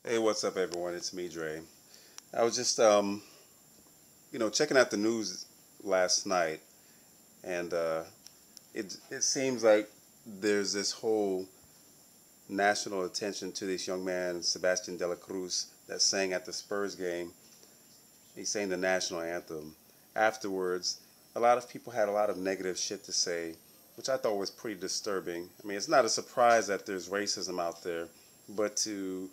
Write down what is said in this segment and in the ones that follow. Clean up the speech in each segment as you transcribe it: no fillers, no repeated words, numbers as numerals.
Hey, what's up, everyone? It's me, Dre. I was just, checking out the news last night, and it seems like there's this whole national attention to this young man, Sebastien De La Cruz, that sang at the Spurs game. He sang the national anthem. Afterwards, a lot of people had a lot of negative shit to say, which I thought was pretty disturbing. I mean, it's not a surprise that there's racism out there, but to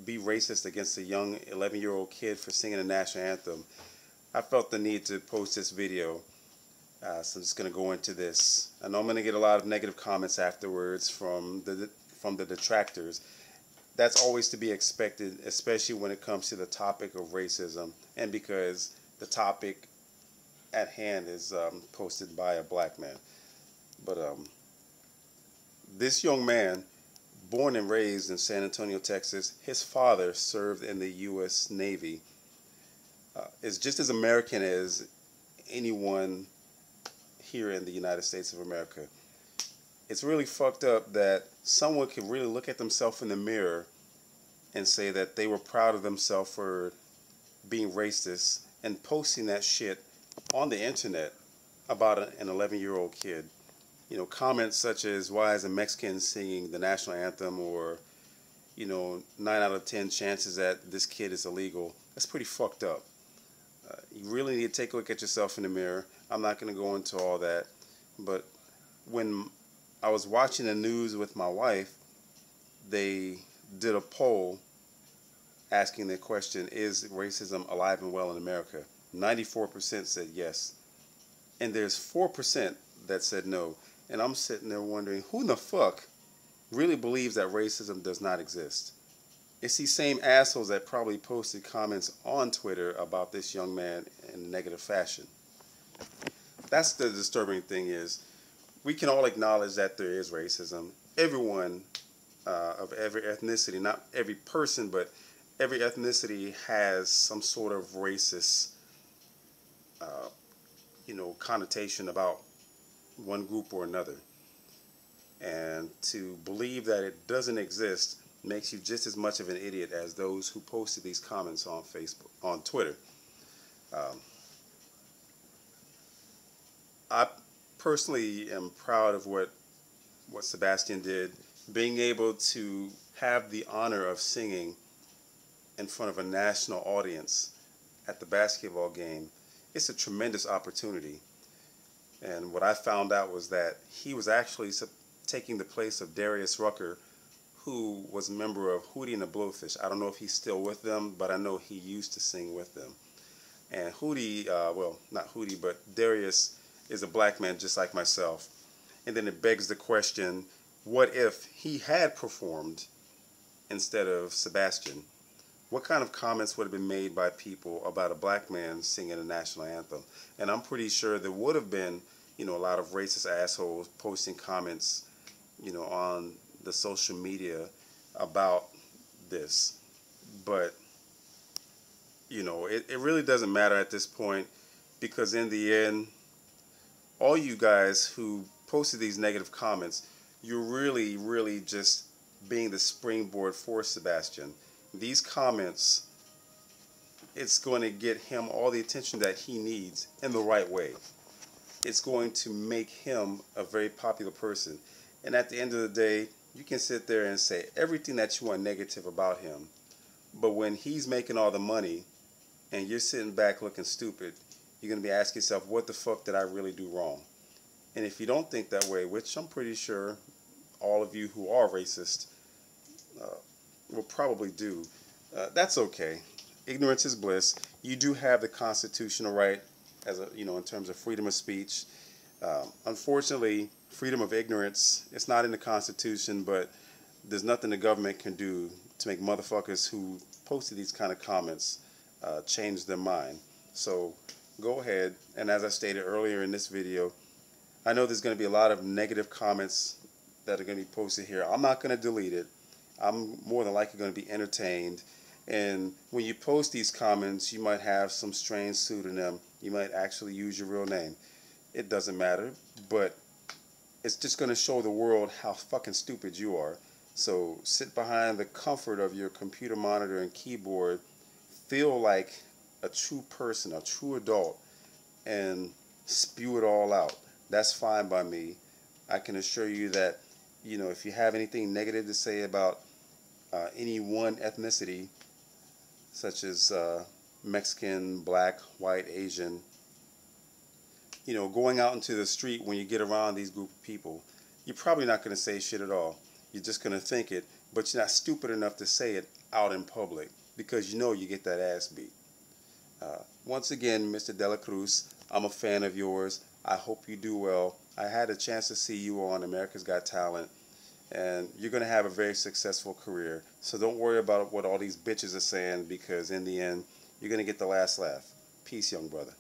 be racist against a young 11-year-old kid for singing the national anthem, I felt the need to post this video. So I'm just going to go into this. I know I'm going to get a lot of negative comments afterwards from the detractors. That's always to be expected, especially when it comes to the topic of racism, and because the topic at hand is posted by a black man. But this young man, born and raised in San Antonio, Texas, his father served in the U.S. Navy, is just as American as anyone here in the United States of America. It's really fucked up that someone can really look at themselves in the mirror and say that they were proud of themselves for being racist and posting that shit on the internet about an 11-year-old kid. You know, comments such as, why is a Mexican singing the national anthem, or, 9 out of 10 chances that this kid is illegal. That's pretty fucked up. You really need to take a look at yourself in the mirror. I'm not going to go into all that, but when I was watching the news with my wife, they did a poll asking the question, is racism alive and well in America? 94% said yes, and there's 4% that said no. And I'm sitting there wondering, who in the fuck really believes that racism does not exist? It's these same assholes that probably posted comments on Twitter about this young man in a negative fashion. That's the disturbing thing, is we can all acknowledge that there is racism. Everyone of every ethnicity, not every person, but every ethnicity has some sort of racist, connotation about one group or another. And to believe that it doesn't exist makes you just as much of an idiot as those who posted these comments on Facebook, on Twitter. I personally am proud of what Sebastien did, being able to have the honor of singing in front of a national audience at the basketball game. It's a tremendous opportunity. And what I found out was that he was actually taking the place of Darius Rucker, who was a member of Hootie and the Blowfish. I don't know if he's still with them, but I know he used to sing with them. And Hootie, well, not Hootie, but Darius is a black man just like myself. And then it begs the question, what if he had performed instead of Sebastien? What kind of comments would have been made by people about a black man singing a national anthem? And I'm pretty sure there would have been, a lot of racist assholes posting comments, on the social media about this. But, it really doesn't matter at this point, because in the end, all you guys who posted these negative comments, you're really, really just being the springboard for Sebastien. These comments, it's going to get him all the attention that he needs in the right way. It's going to make him a very popular person. And at the end of the day, you can sit there and say everything that you want negative about him, but when he's making all the money and you're sitting back looking stupid, you're going to be asking yourself, what the fuck did I really do wrong? And if you don't think that way, which I'm pretty sure all of you who are racist will probably do, that's okay. Ignorance is bliss. You do have the constitutional right, as in terms of freedom of speech. Unfortunately, freedom of ignorance, it's not in the Constitution, but there's nothing the government can do to make motherfuckers who posted these kind of comments change their mind. So go ahead, and as I stated earlier in this video, I know there's going to be a lot of negative comments that are going to be posted here. I'm not going to delete it. I'm more than likely going to be entertained. And when you post these comments, you might have some strange pseudonym. You might actually use your real name. It doesn't matter, but it's just going to show the world how fucking stupid you are. So sit behind the comfort of your computer monitor and keyboard, feel like a true person, a true adult, and spew it all out. That's fine by me. I can assure you that, if you have anything negative to say about any one ethnicity, such as Mexican, black, white, Asian, going out into the street when you get around these group of people, you're probably not going to say shit at all. You're just going to think it, but you're not stupid enough to say it out in public because you get that ass beat. Once again, Mr. De La Cruz, I'm a fan of yours. I hope you do well. I had a chance to see you on America's Got Talent, and you're going to have a very successful career. So don't worry about what all these bitches are saying because in the end, you're going to get the last laugh. Peace, young brother.